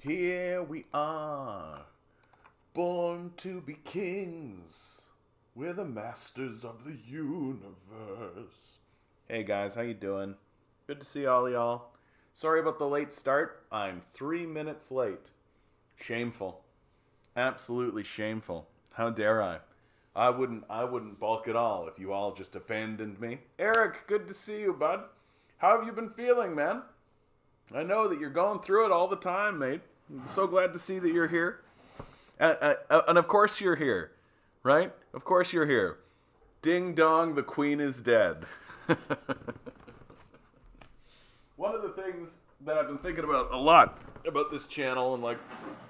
Here we are, born to be kings. We're the masters of the universe. Hey guys, how you doing? Good to see all y'all. Sorry about the late start. I'm 3 minutes late. Shameful. Absolutely shameful. How dare I? I wouldn't balk at all if you all just abandoned me. Eric, good to see you, bud. How have you been feeling, man? I know that you're going through it all the time, mate. I'm so glad to see that you're here. And of course you're here, right? Of course you're here. Ding dong, the queen is dead. One of the things that I've been thinking about a lot about this channel, and like,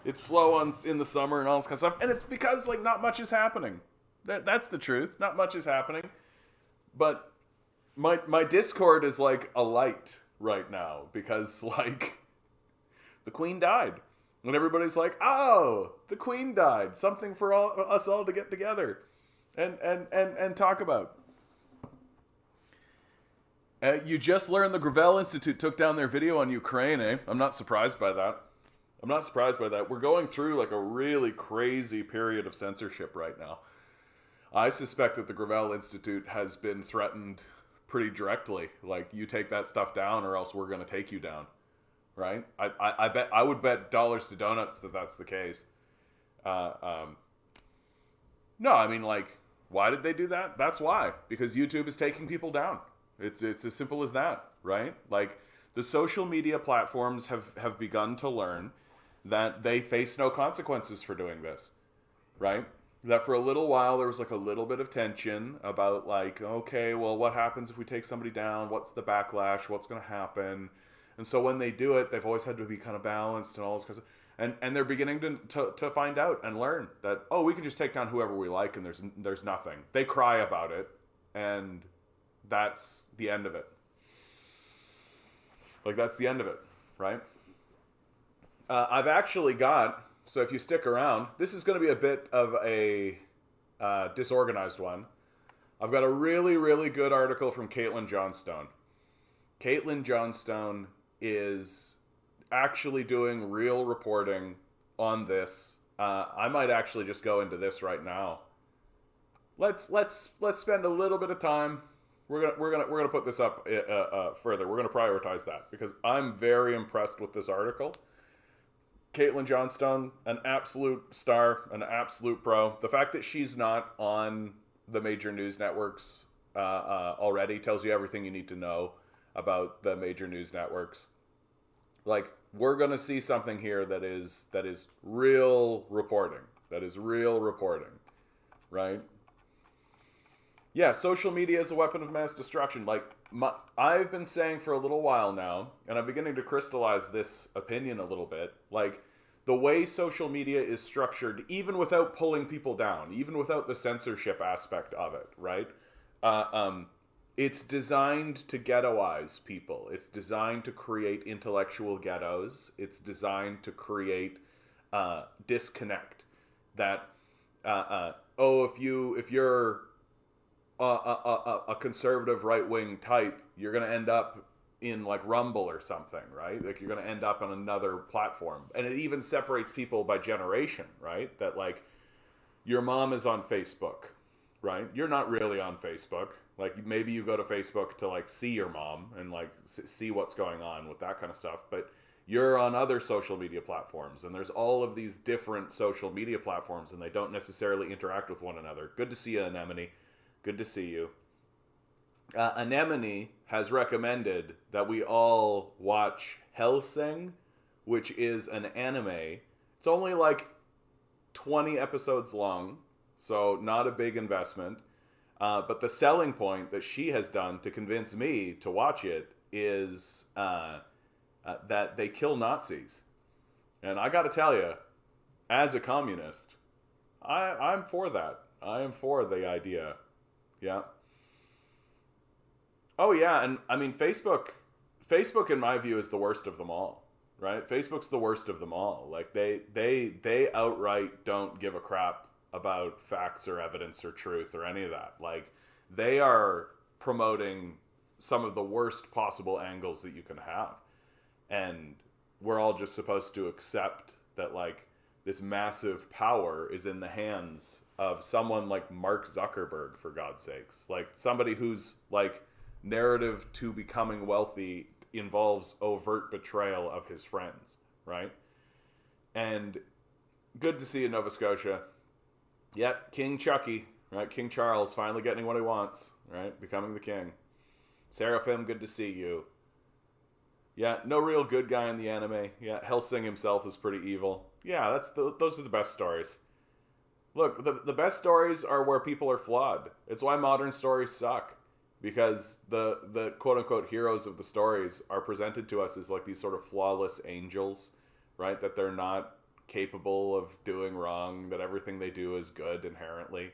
it's slow in the summer and all this kind of stuff, and it's because like not much is happening. That's the truth. Not much is happening. But my Discord is like a light right now because like the queen died. And everybody's like, oh, the queen died. Something for us all to get together and talk about. You just learned the Gravel Institute took down their video on Ukraine, eh? I'm not surprised by that. We're going through like a really crazy period of censorship right now. I suspect that the Gravel Institute has been threatened pretty directly. Like, you take that stuff down or else we're going to take you down. Right? I would bet dollars to donuts that that's the case. No, I mean, like, why did they do that? That's why. Because YouTube is taking people down. It's as simple as that, right? Like, the social media platforms have begun to learn that they face no consequences for doing this, right? That for a little while there was like a little bit of tension about like, okay, well, what happens if we take somebody down? What's the backlash? What's going to happen? And so when they do it, they've always had to be kind of balanced and all this kind of stuff. And they're beginning to find out and learn that, oh, we can just take down whoever we like and there's nothing. They cry about it, and that's the end of it. Like, that's the end of it, right? I've actually got, so if you stick around, this is going to be a bit of a disorganized one. I've got a really, really good article from Caitlin Johnstone. Caitlin Johnstone is actually doing real reporting on this. I might actually just go into this right now. Let's spend a little bit of time. We're gonna put this up further. We're gonna prioritize that because I'm very impressed with this article. Caitlin Johnstone, an absolute star, an absolute pro. The fact that she's not on the major news networks already tells you everything you need to know about the major news networks. Like, we're going to see something here that is real reporting. That is real reporting, right? Yeah, social media is a weapon of mass destruction. Like, I've been saying for a little while now, and I'm beginning to crystallize this opinion a little bit, like, the way social media is structured, even without pulling people down, even without the censorship aspect of it, right? It's designed to ghettoize people. It's designed to create intellectual ghettos. It's designed to create disconnect. That if you're a conservative right-wing type, you're gonna end up in like Rumble or something, right? Like, you're gonna end up on another platform, and it even separates people by generation, right? That like, your mom is on Facebook, right? You're not really on Facebook. Like, maybe you go to Facebook to like see your mom and like see what's going on with that kind of stuff, but you're on other social media platforms, and there's all of these different social media platforms, and they don't necessarily interact with one another. Good to see you, Anemone. Good to see you. Anemone has recommended that we all watch Hellsing, which is an anime. It's only like 20 episodes long, so not a big investment. But the selling point that she has done to convince me to watch it is that they kill Nazis. And I gotta tell you, as a communist, I'm for that. I am for the idea. Yeah. Oh yeah, and I mean, Facebook in my view is the worst of them all, right? Facebook's the worst of them all. Like, they outright don't give a crap about facts or evidence or truth or any of that. Like, they are promoting some of the worst possible angles that you can have. And we're all just supposed to accept that, like, this massive power is in the hands of someone like Mark Zuckerberg, for God's sakes. Like, somebody whose, like, narrative to becoming wealthy involves overt betrayal of his friends, right? And good to see in Nova Scotia. Yeah, King Chucky, right? King Charles finally getting what he wants, right? Becoming the king. Seraphim, good to see you. Yeah, no real good guy in the anime. Yeah, Helsing himself is pretty evil. Yeah, those are the best stories. Look, the best stories are where people are flawed. It's why modern stories suck. Because the quote-unquote heroes of the stories are presented to us as like these sort of flawless angels, right? That they're not capable of doing wrong, that everything they do is good inherently.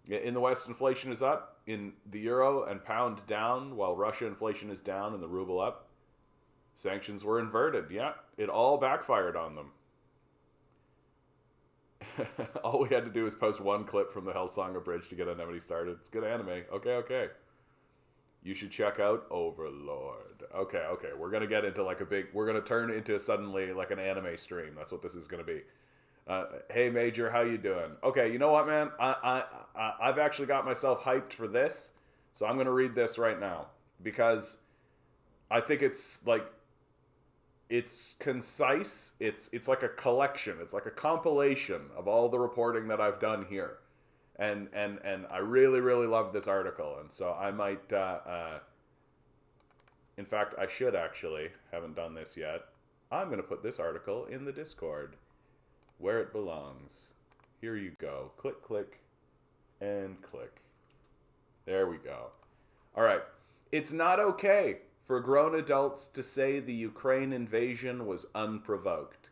In the West, inflation is up. In the euro and pound down, while Russia inflation is down and the ruble up. Sanctions were inverted. Yeah, it all backfired on them. All we had to do was post one clip from the Hellsong Abridged to get Anemone started. It's good anime. Okay. You should check out Overlord. Okay. We're going to get into like we're going to turn into suddenly like an anime stream. That's what this is going to be. Hey Major, how you doing? Okay, you know what, man? I've actually got myself hyped for this, so I'm gonna read this right now because I think it's like it's concise. It's like a collection. It's like a compilation of all the reporting that I've done here, and I really love this article, and so I might. In fact, I should actually haven't done this yet. I'm gonna put this article in the Discord. Where it belongs. Here you go. Click, and click. There we go. All right. It's not okay for grown adults to say the Ukraine invasion was unprovoked.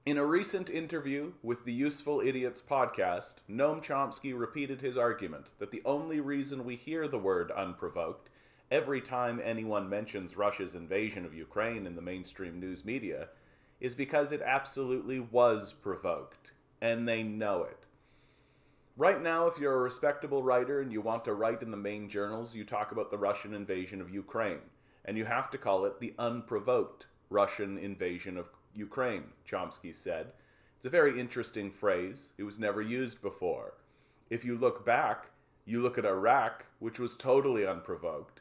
In a recent interview with the Useful Idiots podcast, Noam Chomsky repeated his argument that the only reason we hear the word unprovoked every time anyone mentions Russia's invasion of Ukraine in the mainstream news media is because it absolutely was provoked, and they know it. Right now, if you're a respectable writer and you want to write in the main journals, you talk about the Russian invasion of Ukraine, and you have to call it the unprovoked Russian invasion of Ukraine, Chomsky said. It's a very interesting phrase. It was never used before. If you look back, you look at Iraq, which was totally unprovoked.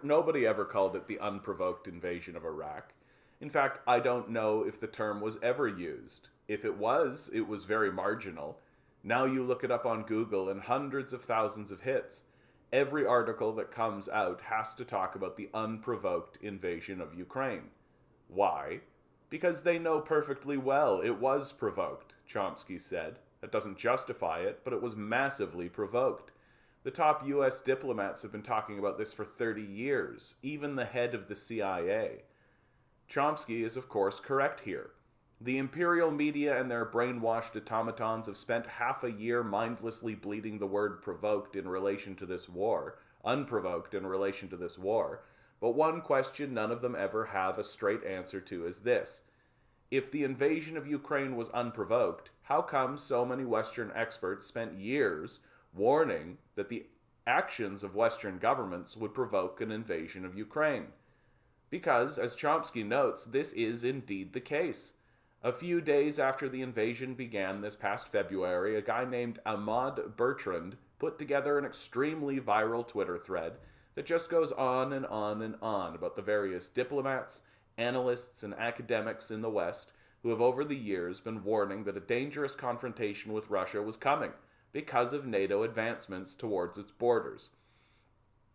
Nobody ever called it the unprovoked invasion of Iraq. In fact, I don't know if the term was ever used. If it was very marginal. Now you look it up on Google and hundreds of thousands of hits. Every article that comes out has to talk about the unprovoked invasion of Ukraine. Why? Because they know perfectly well it was provoked, Chomsky said. That doesn't justify it, but it was massively provoked. The top U.S. diplomats have been talking about this for 30 years, even the head of the CIA. Chomsky is, of course, correct here. The imperial media and their brainwashed automatons have spent half a year mindlessly bleeding the word provoked in relation to this war, unprovoked in relation to this war, but one question none of them ever have a straight answer to is this. If the invasion of Ukraine was unprovoked, how come so many Western experts spent years warning that the actions of Western governments would provoke an invasion of Ukraine? Because, as Chomsky notes, this is indeed the case. A few days after the invasion began this past February, a guy named Ahmad Bertrand put together an extremely viral Twitter thread that just goes on and on and on about the various diplomats, analysts, and academics in the West who have over the years been warning that a dangerous confrontation with Russia was coming because of NATO advancements towards its borders.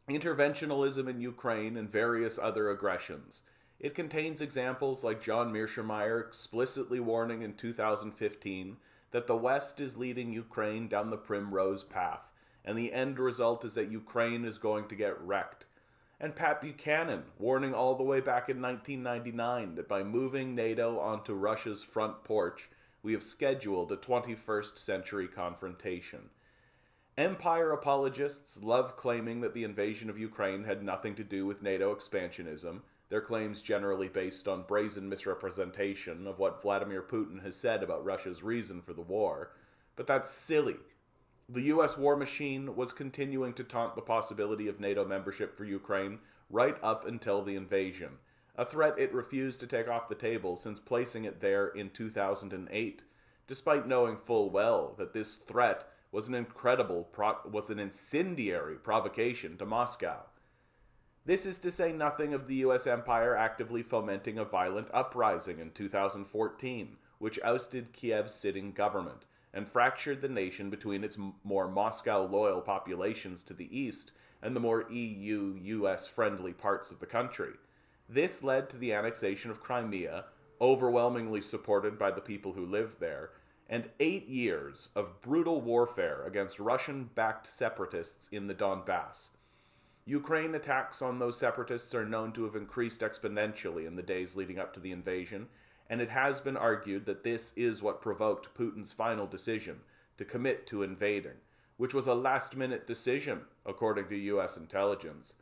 Interventionalism in Ukraine and various other aggressions. It contains examples like John Mearsheimer explicitly warning in 2015 that the West is leading Ukraine down the primrose path, and the end result is that Ukraine is going to get wrecked. And Pat Buchanan warning all the way back in 1999 that by moving NATO onto Russia's front porch, we have scheduled a 21st century confrontation. Empire apologists love claiming that the invasion of Ukraine had nothing to do with NATO expansionism, their claims generally based on brazen misrepresentation of what Vladimir Putin has said about Russia's reason for the war. But that's silly. The US war machine was continuing to taunt the possibility of NATO membership for Ukraine right up until the invasion. a threat it refused to take off the table since placing it there in 2008, despite knowing full well that this threat was an incendiary provocation to Moscow. This is to say nothing of the US empire actively fomenting a violent uprising in 2014, which ousted Kiev's sitting government and fractured the nation between its more Moscow-loyal populations to the east and the more EU-US friendly parts of the country. This led to the annexation of Crimea, overwhelmingly supported by the people who lived there, and 8 years of brutal warfare against Russian-backed separatists in the Donbass. Ukraine attacks on those separatists are known to have increased exponentially in the days leading up to the invasion, and it has been argued that this is what provoked Putin's final decision to commit to invading, which was a last-minute decision, according to U.S. intelligence.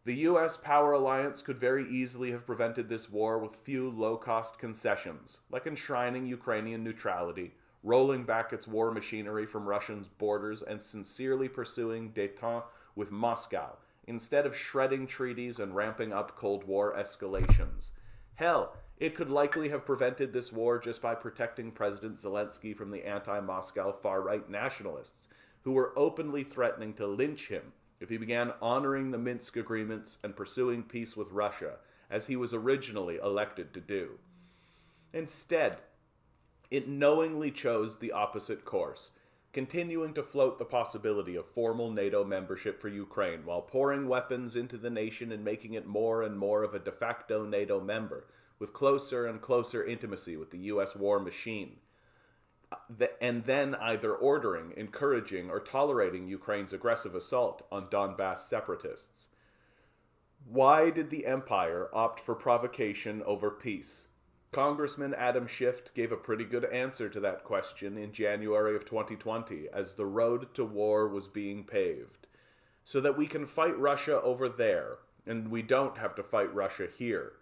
The U.S. power alliance could very easily have prevented this war with few low-cost concessions, like enshrining Ukrainian neutrality, rolling back its war machinery from Russia's borders, and sincerely pursuing détente with Moscow, instead of shredding treaties and ramping up Cold War escalations. Hell, it could likely have prevented this war just by protecting President Zelensky from the anti-Moscow far-right nationalists, who were openly threatening to lynch him if he began honoring the Minsk agreements and pursuing peace with Russia, as he was originally elected to do. Instead, it knowingly chose the opposite course, continuing to float the possibility of formal NATO membership for Ukraine while pouring weapons into the nation and making it more and more of a de facto NATO member, with closer and closer intimacy with the US war machine, and then either ordering, encouraging, or tolerating Ukraine's aggressive assault on Donbass separatists. Why did the empire opt for provocation over peace? Congressman Adam Schiff gave a pretty good answer to that question in January of 2020 as the road to war was being paved. So that we can fight Russia over there, and we don't have to fight Russia here.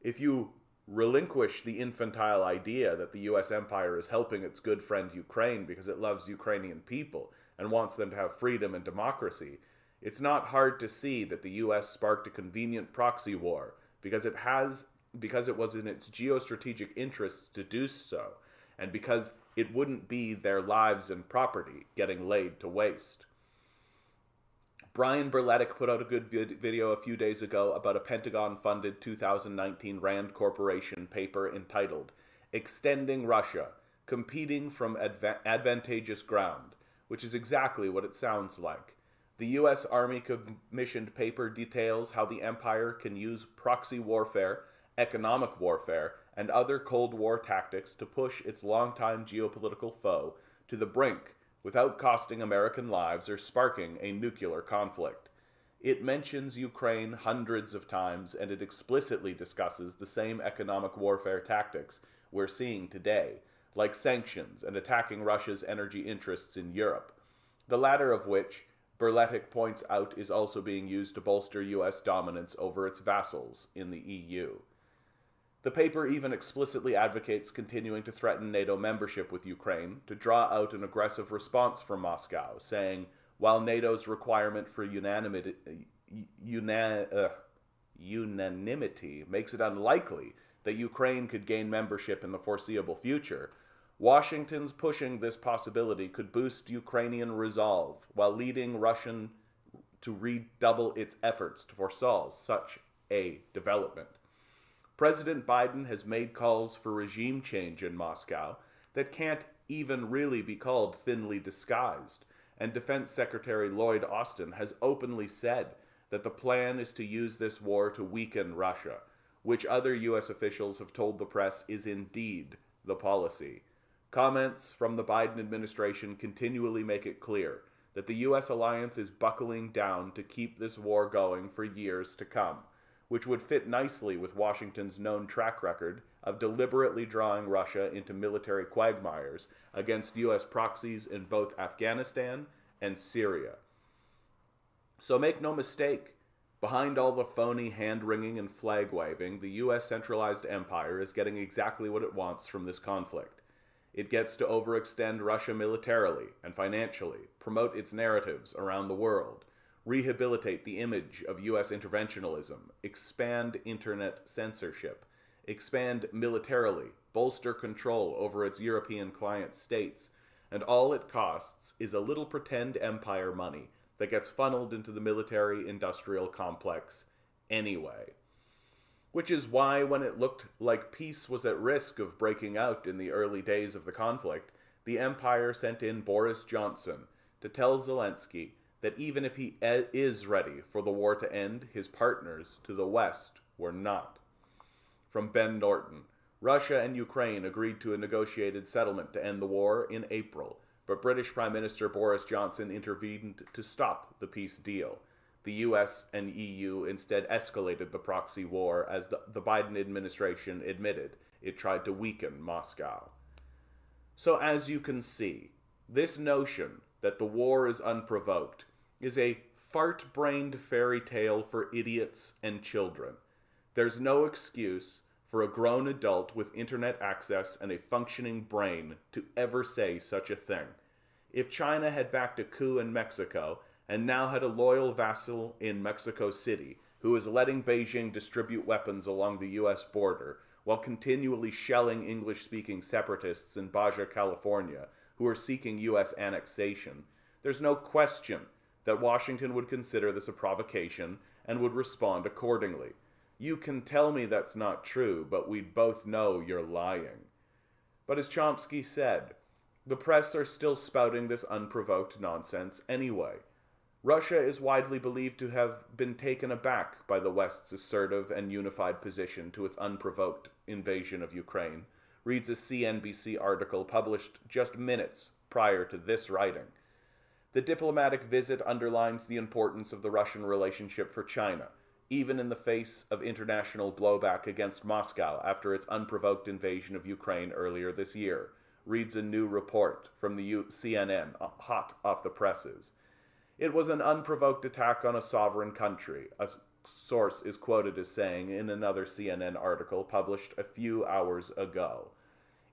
If you relinquish the infantile idea that the US empire is helping its good friend Ukraine because it loves Ukrainian people and wants them to have freedom and democracy, it's not hard to see that the US sparked a convenient proxy war because it was in its geostrategic interests to do so, and because it wouldn't be their lives and property getting laid to waste. Brian Berletic put out a good video a few days ago about a Pentagon-funded 2019 Rand Corporation paper entitled Extending Russia, Competing from Advantageous Ground, which is exactly what it sounds like. The U.S. Army commissioned paper details how the empire can use proxy warfare, economic warfare, and other Cold War tactics to push its longtime geopolitical foe to the brink without costing American lives or sparking a nuclear conflict. It mentions Ukraine hundreds of times, and it explicitly discusses the same economic warfare tactics we're seeing today, like sanctions and attacking Russia's energy interests in Europe, the latter of which, Berletic points out, is also being used to bolster U.S. dominance over its vassals in the EU. The paper even explicitly advocates continuing to threaten NATO membership with Ukraine to draw out an aggressive response from Moscow, saying, while NATO's requirement for unanimity makes it unlikely that Ukraine could gain membership in the foreseeable future, Washington's pushing this possibility could boost Ukrainian resolve while leading Russia to redouble its efforts to forestall such a development. President Biden has made calls for regime change in Moscow that can't even really be called thinly disguised, and Defense Secretary Lloyd Austin has openly said that the plan is to use this war to weaken Russia, which other U.S. officials have told the press is indeed the policy. Comments from the Biden administration continually make it clear that the U.S. alliance is buckling down to keep this war going for years to come, which would fit nicely with Washington's known track record of deliberately drawing Russia into military quagmires against U.S. proxies in both Afghanistan and Syria. So make no mistake, behind all the phony hand-wringing and flag-waving, the U.S. centralized empire is getting exactly what it wants from this conflict. It gets to overextend Russia militarily and financially, promote its narratives around the world, rehabilitate the image of U.S. interventionism, expand internet censorship, expand militarily, bolster control over its European client states, and all it costs is a little pretend empire money that gets funneled into the military-industrial complex anyway. Which is why, when it looked like peace was at risk of breaking out in the early days of the conflict, the empire sent in Boris Johnson to tell Zelensky that even if he is ready for the war to end, his partners to the West were not. From Ben Norton, Russia and Ukraine agreed to a negotiated settlement to end the war in April, but British Prime Minister Boris Johnson intervened to stop the peace deal. The US and EU instead escalated the proxy war as the Biden administration admitted it tried to weaken Moscow. So as you can see, this notion that the war is unprovoked is a fart-brained fairy tale for idiots and children. There's no excuse for a grown adult with internet access and a functioning brain to ever say such a thing. If China had backed a coup in Mexico and now had a loyal vassal in Mexico City who is letting Beijing distribute weapons along the US border while continually shelling English-speaking separatists in Baja California who are seeking US annexation, there's no question that Washington would consider this a provocation and would respond accordingly. You can tell me that's not true, but we'd both know you're lying. But as Chomsky said, the press are still spouting this unprovoked nonsense anyway. Russia is widely believed to have been taken aback by the West's assertive and unified position to its unprovoked invasion of Ukraine, reads a CNBC article published just minutes prior to this writing. The diplomatic visit underlines the importance of the Russian relationship for China, even in the face of international blowback against Moscow after its unprovoked invasion of Ukraine earlier this year, reads a new report from the CNN, hot off the presses. It was an unprovoked attack on a sovereign country, a source is quoted as saying in another CNN article published a few hours ago.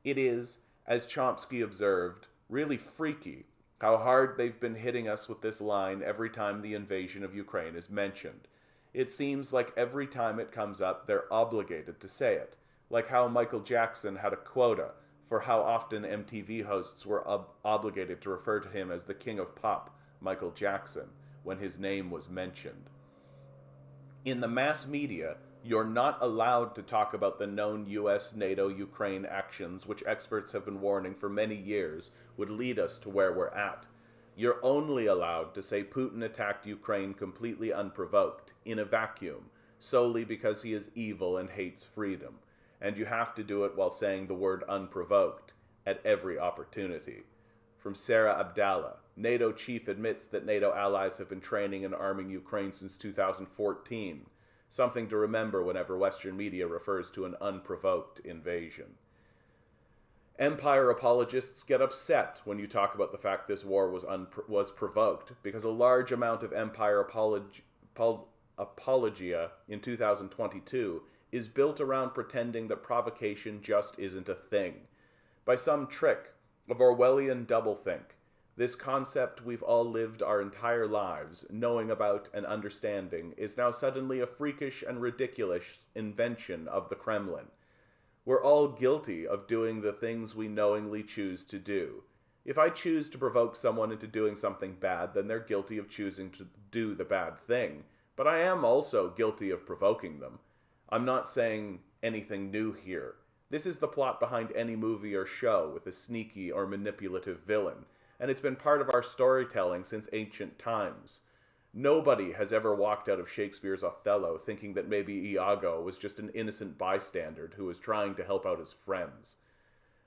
It is, as Chomsky observed, really freaky how hard they've been hitting us with this line every time the invasion of Ukraine is mentioned. It seems like every time it comes up, they're obligated to say it, like how Michael Jackson had a quota for how often MTV hosts were obligated to refer to him as the king of pop, Michael Jackson, when his name was mentioned. In the mass media, you're not allowed to talk about the known US, NATO, Ukraine actions, which experts have been warning for many years would lead us to where we're at. You're only allowed to say Putin attacked Ukraine completely unprovoked, in a vacuum, solely because he is evil and hates freedom. And you have to do it while saying the word unprovoked at every opportunity. From Sarah Abdallah, NATO chief admits that NATO allies have been training and arming Ukraine since 2014, something to remember whenever Western media refers to an unprovoked invasion. Empire apologists get upset when you talk about the fact this war was provoked, because a large amount of empire apologia in 2022 is built around pretending that provocation just isn't a thing. By some trick of Orwellian doublethink, this concept we've all lived our entire lives knowing about and understanding is now suddenly a freakish and ridiculous invention of the Kremlin. We're all guilty of doing the things we knowingly choose to do. If I choose to provoke someone into doing something bad, then they're guilty of choosing to do the bad thing. But I am also guilty of provoking them. I'm not saying anything new here. This is the plot behind any movie or show with a sneaky or manipulative villain, and it's been part of our storytelling since ancient times. Nobody has ever walked out of Shakespeare's Othello thinking that maybe Iago was just an innocent bystander who was trying to help out his friends.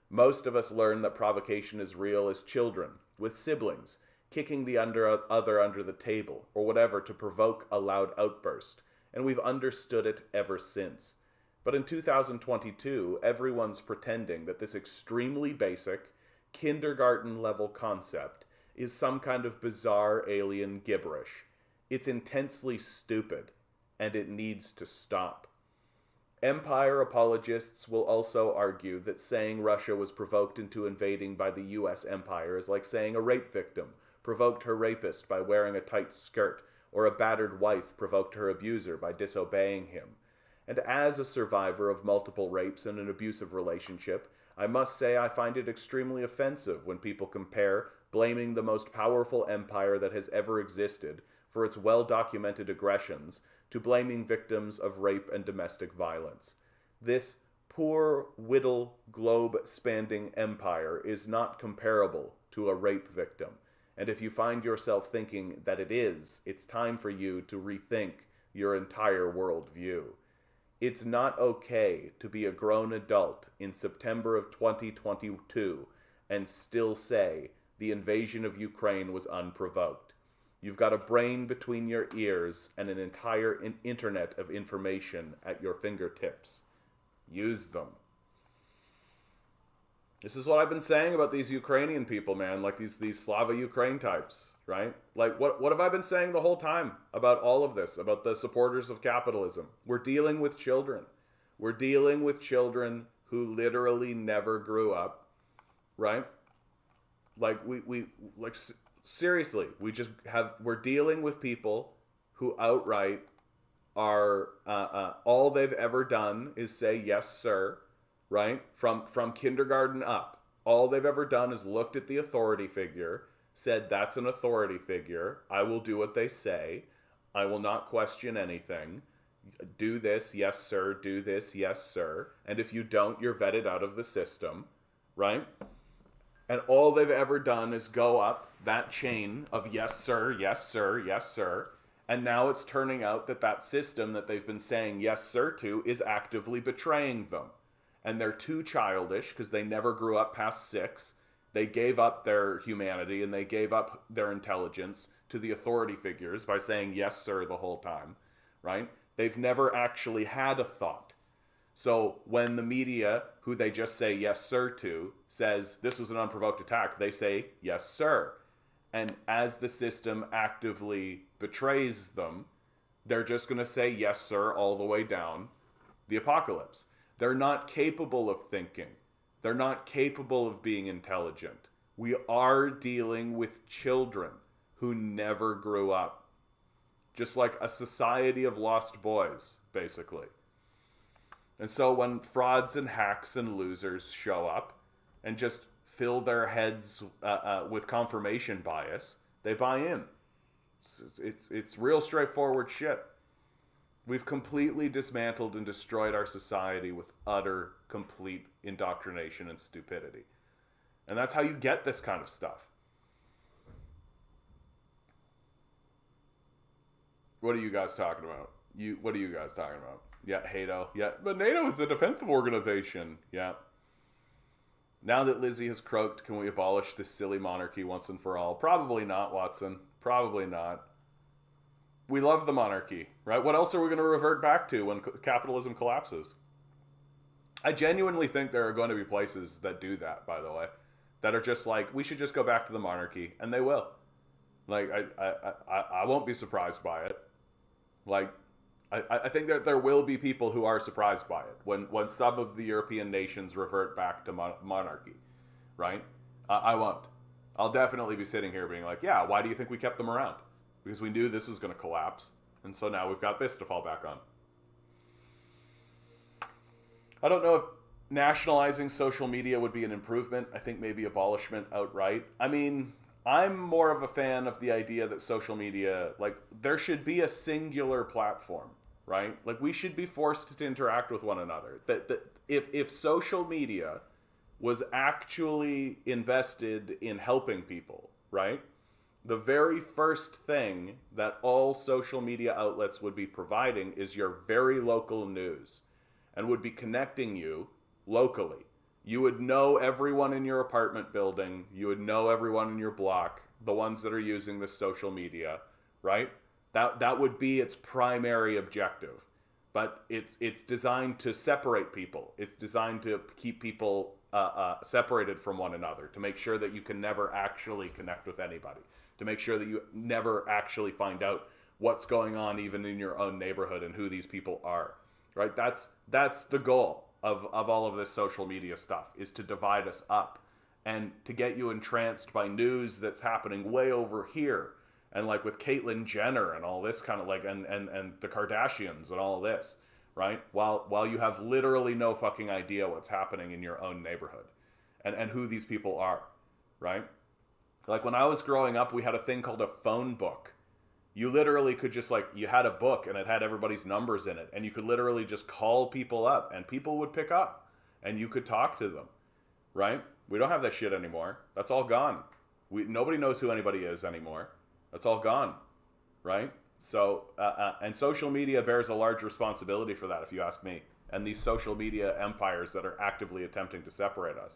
Most of us learn that provocation is real as children, with siblings, kicking the other under the table, or whatever to provoke a loud outburst, and we've understood it ever since. But in 2022, everyone's pretending that this extremely basic, kindergarten-level concept is some kind of bizarre alien gibberish. It's intensely stupid, and it needs to stop. Empire apologists will also argue that saying Russia was provoked into invading by the US empire is like saying a rape victim provoked her rapist by wearing a tight skirt, or a battered wife provoked her abuser by disobeying him. And as a survivor of multiple rapes and an abusive relationship, I must say I find it extremely offensive when people compare blaming the most powerful empire that has ever existed for its well-documented aggressions to blaming victims of rape and domestic violence. This poor, whittle, globe-spanning empire is not comparable to a rape victim. And if you find yourself thinking that it is, it's time for you to rethink your entire worldview. It's not okay to be a grown adult in September of 2022 and still say the invasion of Ukraine was unprovoked. You've got a brain between your ears and an entire internet of information at your fingertips. Use them. This is what I've been saying about these Ukrainian people, man, like these Slava Ukraine types, right? Like what have I been saying the whole time about all of this, about the supporters of capitalism? We're dealing with children. We're dealing with children who literally never grew up, right? Like we like seriously, we're dealing with people who outright are all they've ever done is say yes sir, right? From kindergarten up, all they've ever done is looked at the authority figure, said that's an authority figure, I will do what they say, I will not question anything, do this, yes sir, do this, yes sir, and if you don't, you're vetted out of the system, right? And all they've ever done is go up that chain of yes sir, yes sir, yes sir. And now it's turning out that that system that they've been saying yes sir to is actively betraying them. And they're too childish because they never grew up past 6. They gave up their humanity and they gave up their intelligence to the authority figures by saying yes sir the whole time, right? They've never actually had a thought. So when the media, who they just say yes sir to, says this was an unprovoked attack, they say yes sir. And as the system actively betrays them, they're just going to say yes sir all the way down the apocalypse. They're not capable of thinking. They're not capable of being intelligent. We are dealing with children who never grew up. Just like a society of lost boys, basically. And so when frauds and hacks and losers show up and just fill their heads with confirmation bias, they buy in. It's real straightforward shit. We've completely dismantled and destroyed our society with utter, complete indoctrination and stupidity. And that's how you get this kind of stuff. What are you guys talking about? What are you guys talking about? Yeah, NATO. Yeah, but NATO is a defensive organization. Yeah. Now that Lizzie has croaked, can we abolish this silly monarchy once and for all? Probably not, Watson. Probably not. We love the monarchy, right? What else are we going to revert back to when capitalism collapses? I genuinely think there are going to be places that do that, by the way, that are just like, we should just go back to the monarchy, and they will. Like, I won't be surprised by it. Like, I think that there will be people who are surprised by it when some of the European nations revert back to monarchy, right? I won't. I'll definitely be sitting here being like, yeah, why do you think we kept them around? Because we knew this was going to collapse, and so now we've got this to fall back on. I don't know if nationalizing social media would be an improvement. I think maybe abolishment outright. I mean, I'm more of a fan of the idea that social media, like, there should be a singular platform, right? Like, we should be forced to interact with one another. That if social media was actually invested in helping people, right? The very first thing that all social media outlets would be providing is your very local news and would be connecting you locally. You would know everyone in your apartment building. You would know everyone in your block, the ones that are using this social media, right? That would be its primary objective. But it's designed to separate people. It's designed to keep people separated from one another, to make sure that you can never actually connect with anybody, to make sure that you never actually find out what's going on even in your own neighborhood and who these people are, right? That's the goal of all of this social media stuff, is to divide us up and to get you entranced by news that's happening way over here and like with Caitlyn Jenner and all this kind of like and the Kardashians and all this, right? While you have literally no fucking idea what's happening in your own neighborhood and who these people are, right? Like when I was growing up, we had a thing called a phone book. You literally could just like, you had a book and it had everybody's numbers in it, and you could literally just call people up and people would pick up and you could talk to them, right? We don't have that shit anymore. That's all gone. Nobody knows who anybody is anymore. That's all gone, right? So, and social media bears a large responsibility for that, if you ask me. And these social media empires that are actively attempting to separate us.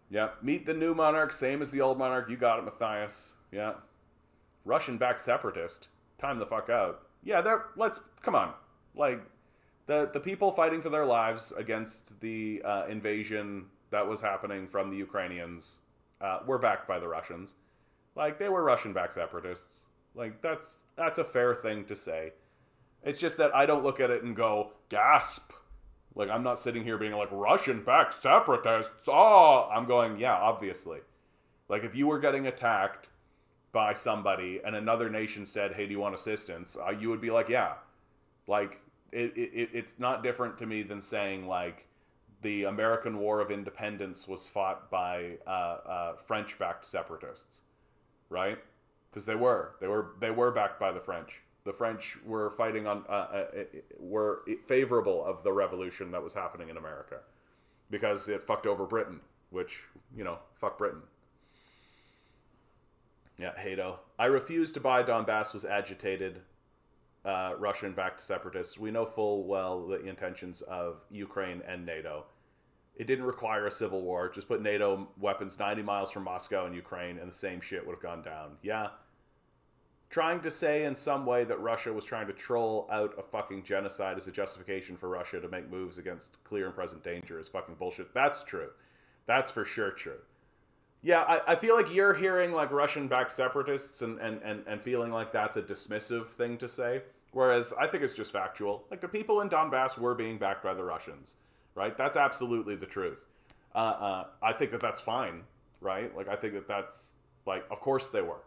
Yeah, meet the new monarch, same as the old monarch. You got it, Matthias. Yeah. Russian-backed separatist. Time the fuck out. Yeah, come on. Like, the people fighting for their lives against the invasion that was happening from the Ukrainians were backed by the Russians. Like, they were Russian-backed separatists. Like, that's a fair thing to say. It's just that I don't look at it and go, gasp. Like, I'm not sitting here being like, Russian-backed separatists. Oh, I'm going, yeah, obviously. Like, if you were getting attacked by somebody and another nation said, hey, do you want assistance? You would be like, yeah. Like, it's not different to me than saying, like, the American War of Independence was fought by French-backed separatists, right? Because they were backed by the French. The French were fighting were favorable of the revolution that was happening in America because it fucked over Britain, which, fuck Britain. Yeah, Hato. I refuse to buy Donbass was agitated Russian-backed separatists. We know full well the intentions of Ukraine and NATO. It didn't require a civil war. Just put NATO weapons 90 miles from Moscow and Ukraine and the same shit would have gone down. Yeah. Trying to say in some way that Russia was trying to troll out a fucking genocide as a justification for Russia to make moves against clear and present danger is fucking bullshit. That's true. That's for sure true. Yeah, I feel like you're hearing like Russian-backed separatists and feeling like that's a dismissive thing to say, whereas I think it's just factual. Like, the people in Donbass were being backed by the Russians, right? That's absolutely the truth. I think that that's fine, right? Like, I think that that's, like, of course they were.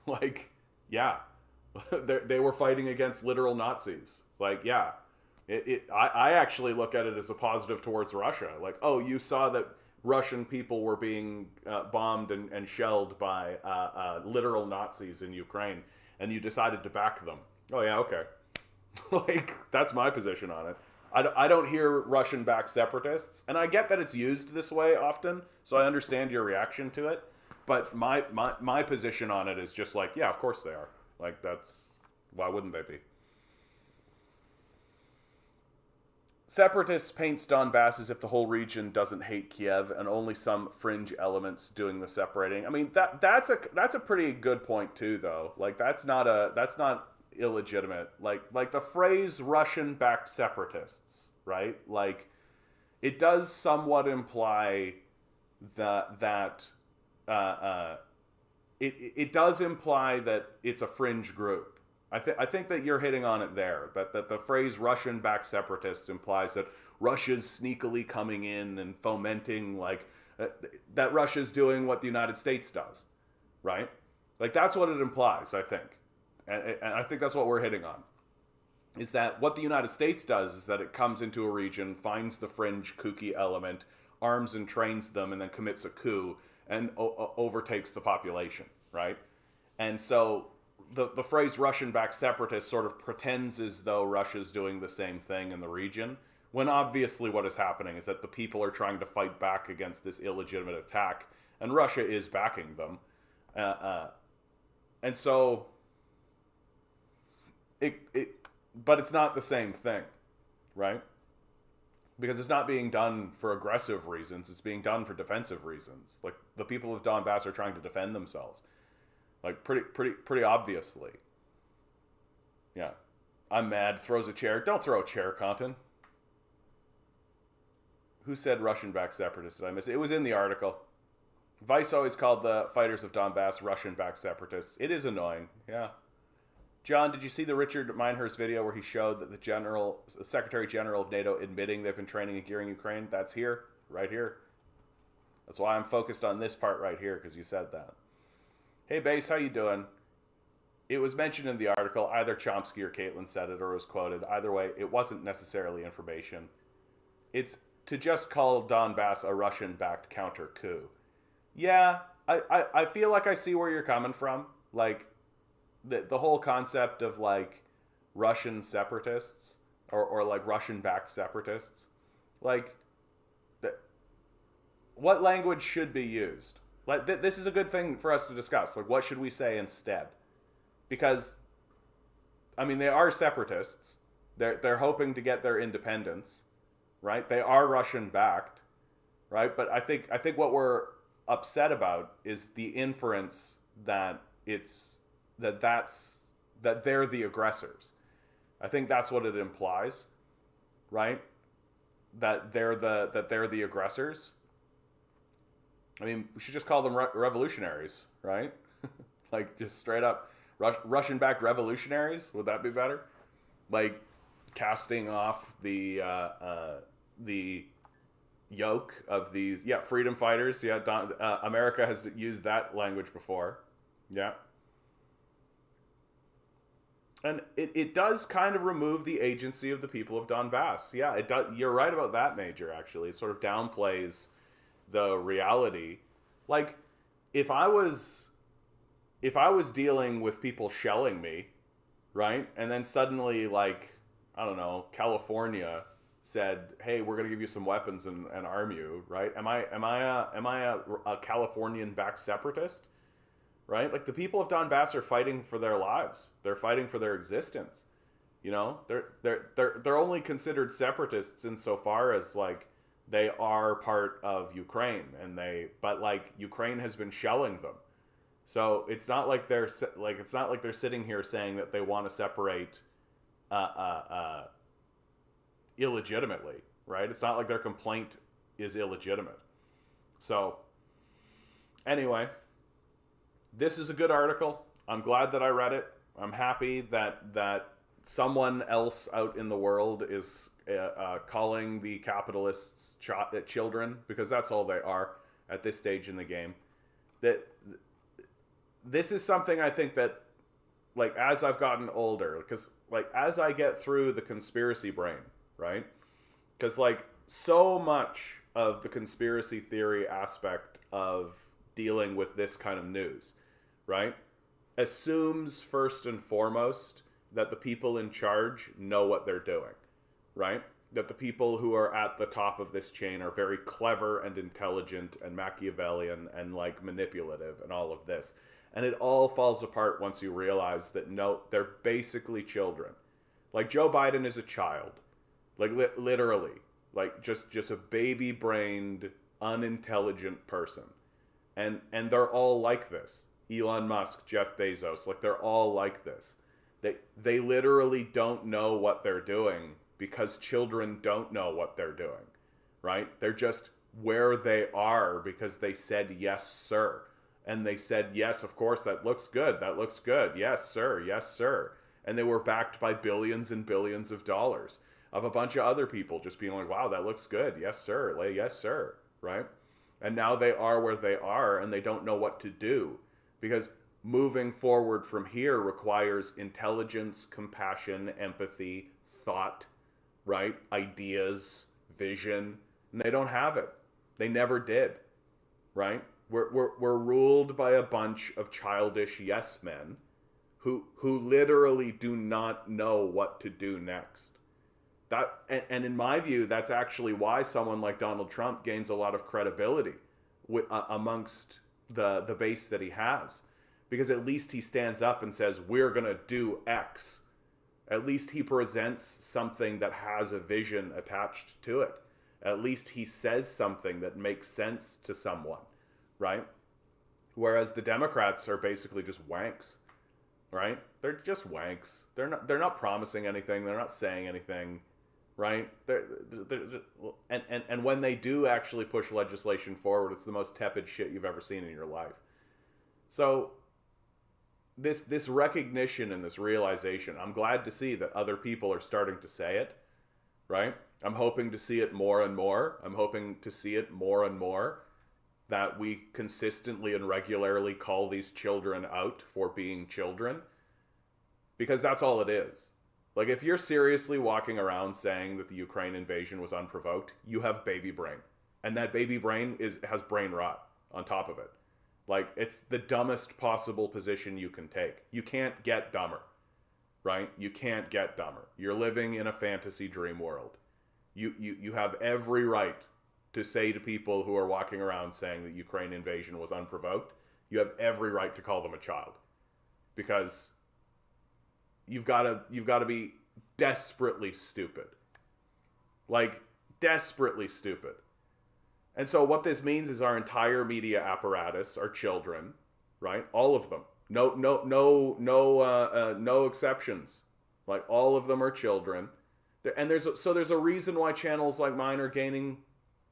Like, yeah. They were fighting against literal Nazis. Like, yeah. I actually look at it as a positive towards Russia. Like, oh, you saw that Russian people were being bombed and shelled by literal Nazis in Ukraine, and you decided to back them. Oh, yeah, okay. Like, that's my position on it. I don't hear Russian-backed separatists, and I get that it's used this way often, so I understand your reaction to it, but my position on it is just like, yeah, of course they are. Like, why wouldn't they be? Separatists paints Donbass as if the whole region doesn't hate Kiev and only some fringe elements doing the separating. I mean, that's a pretty good point too, though. Like, that's not illegitimate. Like the phrase Russian-backed separatists, right? Like, it does somewhat imply that it does imply that it's a fringe group. I think that you're hitting on it there. That the phrase Russian-backed separatists implies that Russia's sneakily coming in and fomenting, like, that Russia's doing what the United States does, right? Like, that's what it implies, I think. And I think that's what we're hitting on. Is that what the United States does is that it comes into a region, finds the fringe kooky element, arms and trains them, and then commits a coup and overtakes the population, right? And so the phrase Russian-backed separatist sort of pretends as though Russia's doing the same thing in the region, when obviously what is happening is that the people are trying to fight back against this illegitimate attack, and Russia is backing them. And so, but it's not the same thing, right? Because it's not being done for aggressive reasons, it's being done for defensive reasons. Like, the people of Donbass are trying to defend themselves. Like, pretty obviously. Yeah. I'm mad. Throws a chair. Don't throw a chair, Compton. Who said Russian-backed separatists? Did I miss it? It was in the article. Vice always called the fighters of Donbass Russian-backed separatists. It is annoying. Yeah. John, did you see the Richard Minehurst video where he showed that the Secretary General of NATO admitting they've been training and gearing Ukraine? That's here. Right here. That's why I'm focused on this part right here, because you said that. Hey, Base, how you doing? It was mentioned in the article. Either Chomsky or Caitlin said it, or was quoted. Either way, it wasn't necessarily information. It's to just call Donbass a Russian-backed counter coup. Yeah, I feel like I see where you're coming from. Like the whole concept of like Russian separatists or like Russian-backed separatists. Like, what language should be used? Like this is a good thing for us to discuss. Like, what should we say instead? Because I mean, they are separatists. They're hoping to get their independence, right? They are Russian backed, right? But I think what we're upset about is the inference that it's that they're the aggressors. I think that's what it implies, right? That they're the aggressors. I mean, we should just call them revolutionaries, right? Like, just straight up Russian-backed revolutionaries. Would that be better? Like, casting off the yoke of these, yeah, freedom fighters. Yeah, America has used that language before. Yeah, and it does kind of remove the agency of the people of Donbass. Yeah, it does. You're right about that, Major. Actually, it sort of downplays the reality. Like, if I was if I was dealing with people shelling me, right, and then suddenly, like, I don't know, California said, "Hey, we're gonna give you some weapons and arm you," right? Am I a Californian backed separatist? Right? Like, the people of Donbass are fighting for their lives. They're fighting for their existence. You know, they're only considered separatists insofar as, like, they are part of Ukraine, but like, Ukraine has been shelling them. So it's not like they're sitting here saying that they want to separate uh, uh, uh, illegitimately, right? It's not like their complaint is illegitimate. So anyway, this is a good article. I'm glad that I read it. I'm happy that someone else out in the world is calling the capitalists children, because that's all they are at this stage in the game. That this is something I think that, like, as I've gotten older, because, like, as I get through the conspiracy brain, right? Because, like, so much of the conspiracy theory aspect of dealing with this kind of news, right, assumes first and foremost that the people in charge know what they're doing, right? That the people who are at the top of this chain are very clever and intelligent and Machiavellian and, like, manipulative and all of this. And it all falls apart once you realize that, no, they're basically children. Like, Joe Biden is a child. Like, literally. Like, just a baby-brained, unintelligent person. And they're all like this. Elon Musk, Jeff Bezos, like, they're all like this. They literally don't know what they're doing because children don't know what they're doing, right? They're just where they are because they said, "Yes, sir." And they said, "Yes, of course, that looks good. That looks good. Yes, sir. Yes, sir." And they were backed by billions and billions of dollars of a bunch of other people just being like, "Wow, that looks good. Yes, sir. Like, yes, sir." Right? And now they are where they are, and they don't know what to do, because moving forward from here requires intelligence, compassion, empathy, thought, right? Ideas, vision, and they don't have it. They never did, right? We're ruled by a bunch of childish yes men who literally do not know what to do next. And in my view, that's actually why someone like Donald Trump gains a lot of credibility amongst the base that he has, because at least he stands up and says, "We're gonna do X." At least he presents something that has a vision attached to it. At least he says something that makes sense to someone, right? Whereas the Democrats are basically just wanks, right? They're just wanks. They're not promising anything. They're not saying anything, right? And when they do actually push legislation forward, it's the most tepid shit you've ever seen in your life. So this recognition and this realization, I'm glad to see that other people are starting to say it, right? I'm hoping to see it more and more. I'm hoping to see it more and more. that we consistently and regularly call these children out for being children, because that's all it is. Like, if you're seriously walking around saying that the Ukraine invasion was unprovoked, you have baby brain. And that baby brain has brain rot on top of it. Like, it's the dumbest possible position you can take. You can't get dumber, right? You can't get dumber. You're living in a fantasy dream world. You have every right to say to people who are walking around saying that Ukraine invasion was unprovoked, you have every right to call them a child. Because you've got to be desperately stupid. Like, desperately stupid. And so what this means is our entire media apparatus are children, right? All of them. No exceptions. Like, all of them are children. And there's a reason why channels like mine are gaining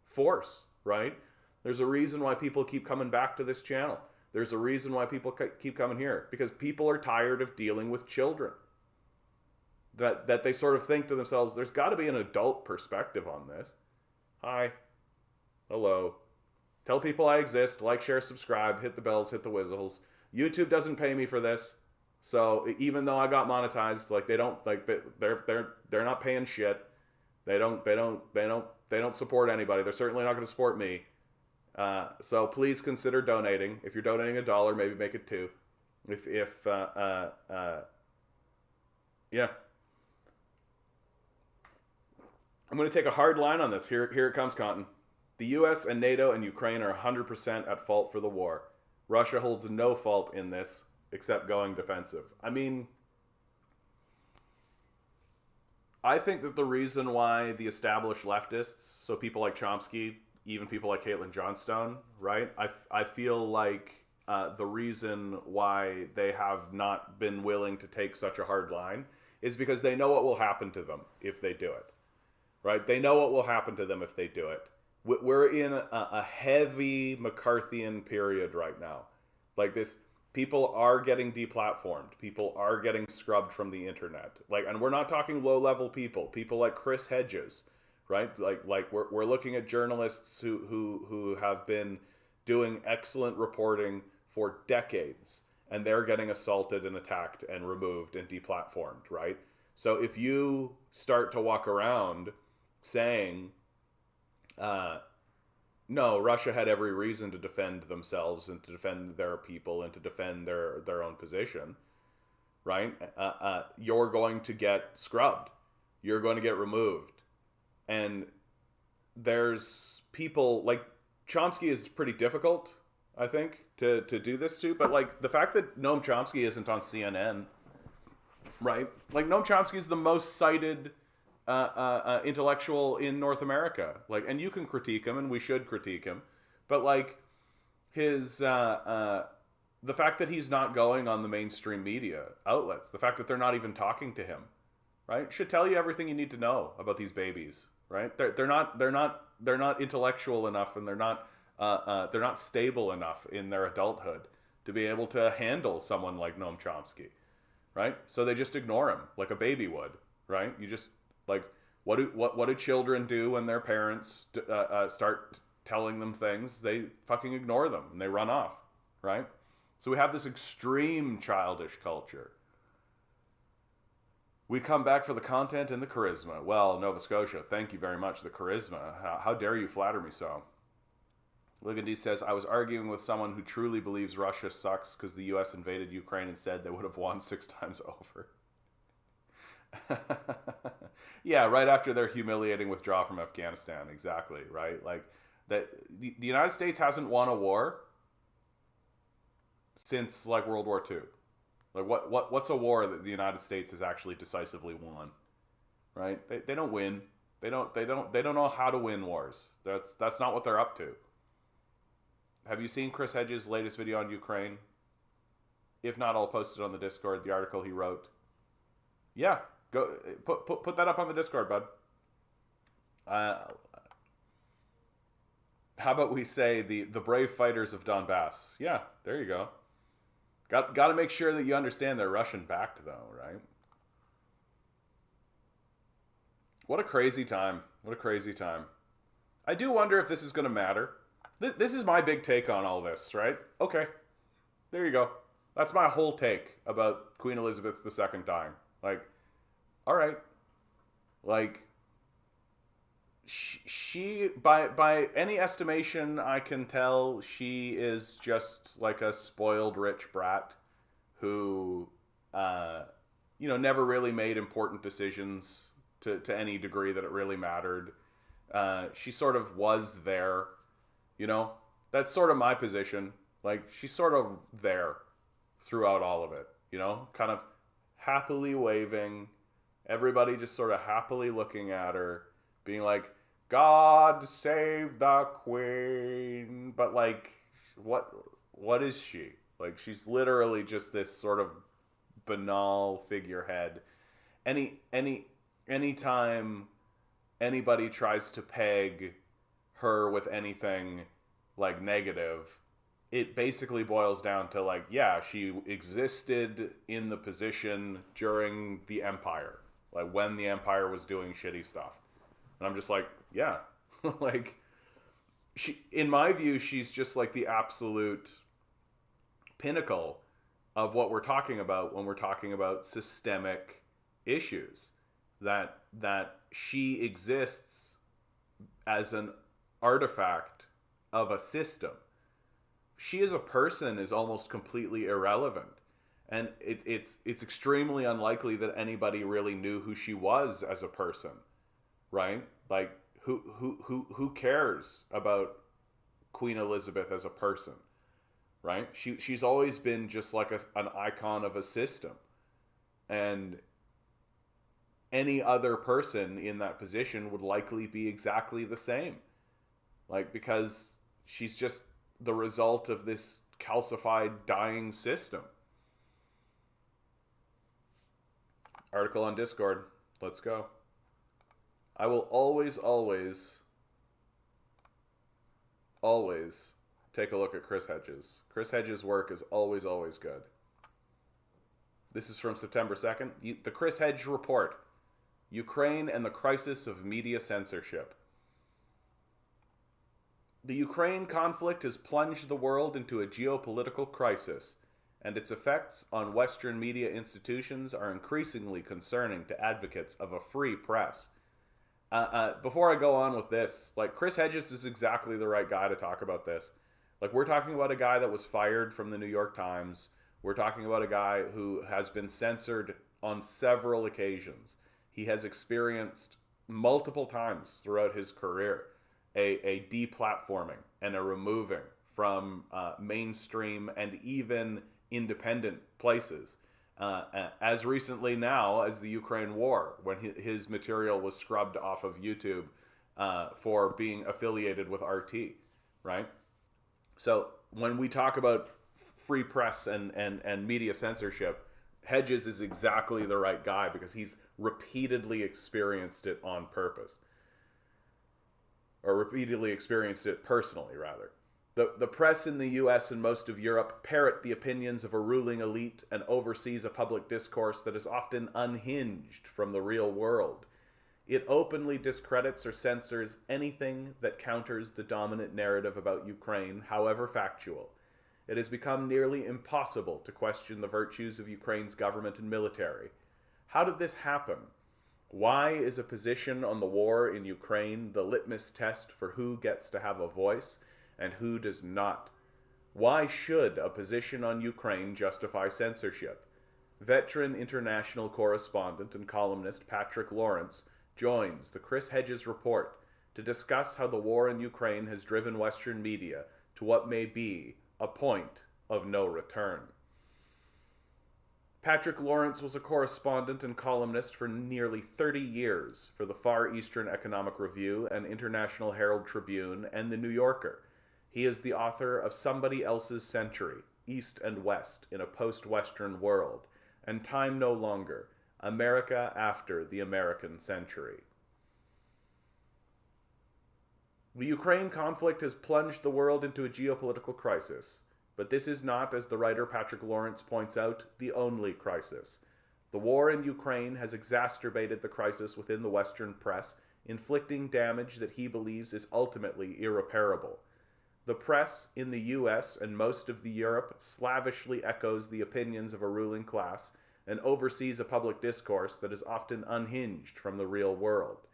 force, right? There's a reason why people keep coming back to this channel. There's a reason why people keep coming here, because people are tired of dealing with children. That they sort of think to themselves, there's got to be an adult perspective on this. Hi. Hello. Tell people I exist. Like, share, subscribe, hit the bells, hit the whistles. YouTube doesn't pay me for this. So even though I got monetized, like, they don't, like, they're not paying shit. They don't support anybody. They're certainly not going to support me. So please consider donating. If you're donating $1, maybe make it $2. Yeah. I'm going to take a hard line on this. Here it comes, Cotton. The U.S. and NATO and Ukraine are 100% at fault for the war. Russia holds no fault in this, except going defensive. I mean, I think that the reason why the established leftists, so people like Chomsky, even people like Caitlin Johnstone, right? I feel like the reason why they have not been willing to take such a hard line is because they know what will happen to them if they do it, right? They know what will happen to them if they do it. We're in a heavy McCarthyian period right now. Like, this, people are getting deplatformed. People are getting scrubbed from the internet. Like, and we're not talking low-level people. People like Chris Hedges, right? Like we're looking at journalists who have been doing excellent reporting for decades, and they're getting assaulted and attacked and removed and deplatformed, right? So if you start to walk around saying, no, Russia had every reason to defend themselves and to defend their people and to defend their own position, right? You're going to get scrubbed. You're going to get removed. And there's people, like, Chomsky is pretty difficult, I think, to do this to. But, like, the fact that Noam Chomsky isn't on CNN, right? Like, Noam Chomsky is the most cited intellectual in North America. Like, and you can critique him, and we should critique him, but, like, his the fact that he's not going on the mainstream media outlets, the fact that they're not even talking to him, right, should tell you everything you need to know about these babies, right? They're not intellectual enough, and they're not stable enough in their adulthood to be able to handle someone like Noam Chomsky, right? So they just ignore him like a baby would, right? You just, like, what do children do when their parents start telling them things? They fucking ignore them and they run off, right? So we have this extreme childish culture. We come back for the content and the charisma. Well, Nova Scotia, thank you very much. The charisma. How dare you flatter me so? Ligandee says, I was arguing with someone who truly believes Russia sucks because the U.S. invaded Ukraine and said they would have won 6 times over. Yeah, right after their humiliating withdrawal from Afghanistan. Exactly, right? Like, that the United States hasn't won a war since, like, World War II. Like, what's a war that the United States has actually decisively won? Right? They don't win. They don't know how to win wars. That's not what they're up to. Have you seen Chris Hedges' latest video on Ukraine? If not, I'll post it on the Discord, the article he wrote. Yeah, go put that up on the Discord, bud. How about we say the brave fighters of Donbass? Yeah, there you go. Got to make sure that you understand they're Russian backed, though, right? What a crazy time. What a crazy time. I do wonder if this is going to matter. this is my big take on all this, right? Okay, there you go. That's my whole take about Queen Elizabeth II dying. Like, all right, like she by any estimation I can tell, she is just like a spoiled rich brat who, never really made important decisions to any degree that it really mattered. She sort of was there, you know? That's sort of my position. Like, she's sort of there throughout all of it, kind of happily waving, everybody just sort of happily looking at her, being like, God save the Queen. But, like, what is she? Like, she's literally just this sort of banal figurehead. Anytime anybody tries to peg her with anything like negative, it basically boils down to like, yeah, she existed in the position during the Empire, like when the Empire was doing shitty stuff. And I'm just like, yeah, like in my view, she's just like the absolute pinnacle of what we're talking about when we're talking about systemic issues. That she exists as an artifact of a system. She as a person is almost completely irrelevant. And it's extremely unlikely that anybody really knew who she was as a person, right? Like, who cares about Queen Elizabeth as a person, right? She's always been just like an icon of a system. And any other person in that position would likely be exactly the same. Like, because she's just the result of this calcified, dying system. Article on Discord. Let's go. I will always take a look at Chris Hedges. Chris Hedges' work is always good. This is from September 2nd. The Chris Hedge Report. Ukraine and the Crisis of Media Censorship. The Ukraine conflict has plunged the world into a geopolitical crisis, and its effects on Western media institutions are increasingly concerning to advocates of a free press. Before I go on with this, like, Chris Hedges is exactly the right guy to talk about this. Like, we're talking about a guy that was fired from the New York Times. We're talking about a guy who has been censored on several occasions. He has experienced multiple times throughout his career a deplatforming and a removing from mainstream and even independent places. As recently now as the Ukraine war, when his material was scrubbed off of YouTube for being affiliated with RT, right? So when we talk about free press and media censorship, Hedges is exactly the right guy because he's repeatedly experienced it on purpose. Or repeatedly experienced it personally, rather. The press in the US and most of Europe parrot the opinions of a ruling elite and oversees a public discourse that is often unhinged from the real world. It openly discredits or censors anything that counters the dominant narrative about Ukraine, however factual. It has become nearly impossible to question the virtues of Ukraine's government and military. How did this happen? Why is a position on the war in Ukraine the litmus test for who gets to have a voice and who does not? Why should a position on Ukraine justify censorship? Veteran international correspondent and columnist Patrick Lawrence joins the Chris Hedges Report to discuss how the war in Ukraine has driven Western media to what may be a point of no return. Patrick Lawrence was a correspondent and columnist for nearly 30 years for the Far Eastern Economic Review and International Herald Tribune and The New Yorker. He is the author of Somebody Else's Century, East and West in a Post-Western World, and Time No Longer, America After the American Century. The Ukraine conflict has plunged the world into a geopolitical crisis, but this is not, as the writer Patrick Lawrence points out, the only crisis. The war in Ukraine has exacerbated the crisis within the Western press, inflicting damage that he believes is ultimately irreparable. The press in the US and most of the Europe slavishly echoes the opinions of a ruling class and oversees a public discourse that is often unhinged from the real world.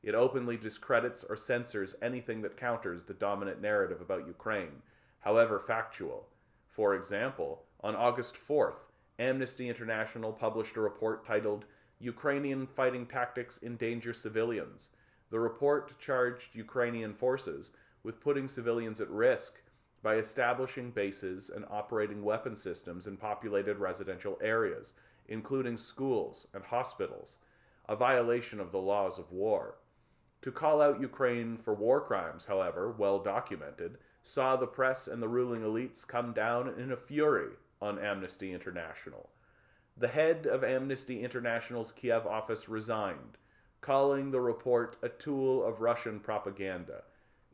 It openly discredits or censors anything that counters the dominant narrative about Ukraine, however factual. For example, on August 4th, Amnesty International published a report titled Ukrainian Fighting Tactics Endanger Civilians. The report charged Ukrainian forces with putting civilians at risk by establishing bases and operating weapon systems in populated residential areas, including schools and hospitals, a violation of the laws of war. To call out Ukraine for war crimes, however, well documented, saw the press and the ruling elites come down in a fury on Amnesty International. The head of Amnesty International's Kiev office resigned, calling the report a tool of Russian propaganda.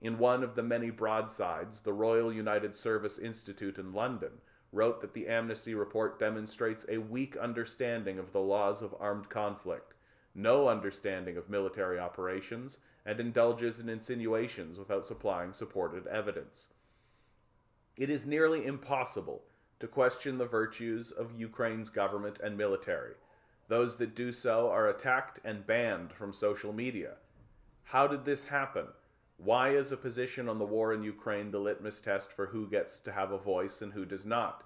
In one of the many broadsides, the Royal United Service Institute in London wrote that the Amnesty report demonstrates a weak understanding of the laws of armed conflict, no understanding of military operations, and indulges in insinuations without supplying supported evidence. It is nearly impossible to question the virtues of Ukraine's government and military. Those that do so are attacked and banned from social media. How did this happen? Why is a position on the war in Ukraine the litmus test for who gets to have a voice and who does not?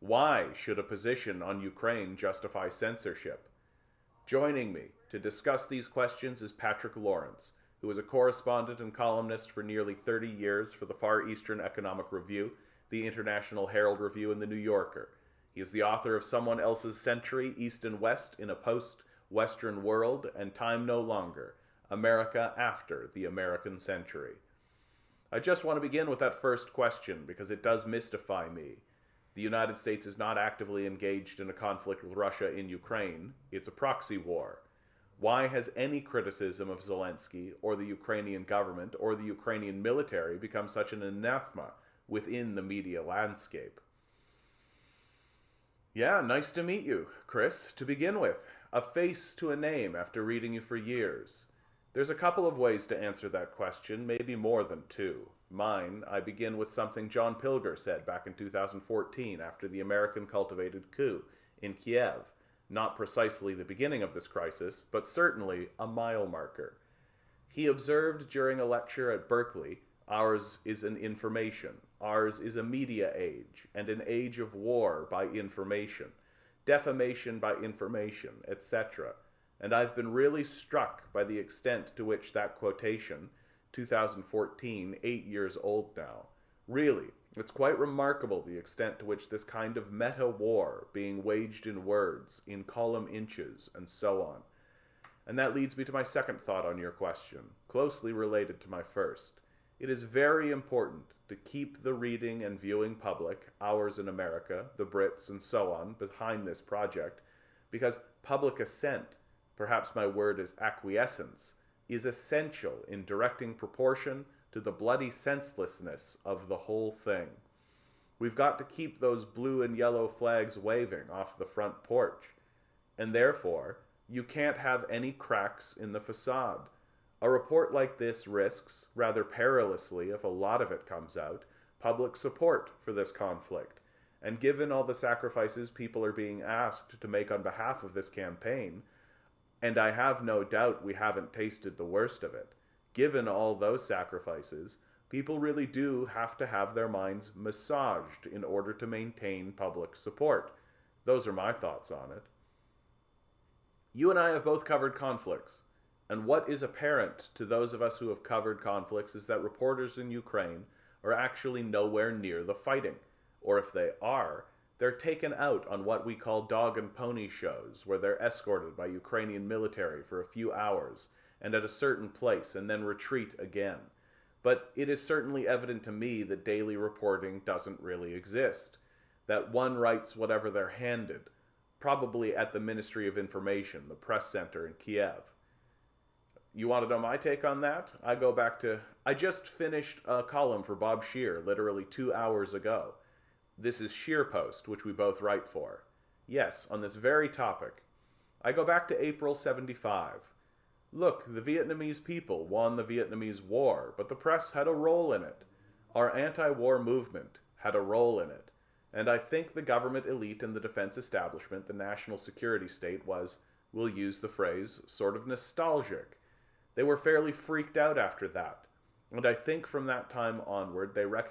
Why should a position on Ukraine justify censorship? Joining me to discuss these questions is Patrick Lawrence, who is a correspondent and columnist for nearly 30 years for the Far Eastern Economic Review, the International Herald Review, and the New Yorker. He is the author of Someone Else's Century, East and West in a Post-Western World, and Time No Longer, America After the American Century. I just want to begin with that first question because it does mystify me. The United States is not actively engaged in a conflict with Russia in Ukraine. It's a proxy war. Why has any criticism of Zelensky or the Ukrainian government or the Ukrainian military become such an anathema within the media landscape? Yeah, nice to meet you, Chris. To begin with, a face to a name after reading you for years. There's a couple of ways to answer that question, maybe more than two. Mine, I begin with something John Pilger said back in 2014 after the American-cultivated coup in Kiev. Not precisely the beginning of this crisis, but certainly a mile marker. He observed during a lecture at Berkeley, ours is an information, ours is a media age, and an age of war by information, defamation by information, etc. And I've been really struck by the extent to which that quotation, 2014, 8 years old now, really, it's quite remarkable the extent to which this kind of meta-war being waged in words, in column inches, and so on. And that leads me to my second thought on your question, closely related to my first. It is very important to keep the reading and viewing public, ours in America, the Brits, and so on, behind this project, because public assent, perhaps my word is acquiescence, is essential in directing proportion to the bloody senselessness of the whole thing. We've got to keep those blue and yellow flags waving off the front porch, and therefore, you can't have any cracks in the facade. A report like this risks, rather perilously if a lot of it comes out, public support for this conflict. And given all the sacrifices people are being asked to make on behalf of this campaign, and I have no doubt we haven't tasted the worst of it, given all those sacrifices, people really do have to have their minds massaged in order to maintain public support. Those are my thoughts on it. You and I have both covered conflicts, and what is apparent to those of us who have covered conflicts is that reporters in Ukraine are actually nowhere near the fighting, or if they are, they're taken out on what we call dog and pony shows, where they're escorted by Ukrainian military for a few hours, and at a certain place, and then retreat again. But it is certainly evident to me that daily reporting doesn't really exist, that one writes whatever they're handed, probably at the Ministry of Information, the press center in Kiev. You want to know my take on that? I just finished a column for Bob Scheer literally 2 hours ago. This is Scheer Post, which we both write for. Yes, on this very topic. I go back to April 75. Look, the Vietnamese people won the Vietnamese War, but the press had a role in it. Our anti-war movement had a role in it, and I think the government elite and the defense establishment, the national security state, was, we'll use the phrase, sort of nostalgic. They were fairly freaked out after that, and I think from that time onward they recognized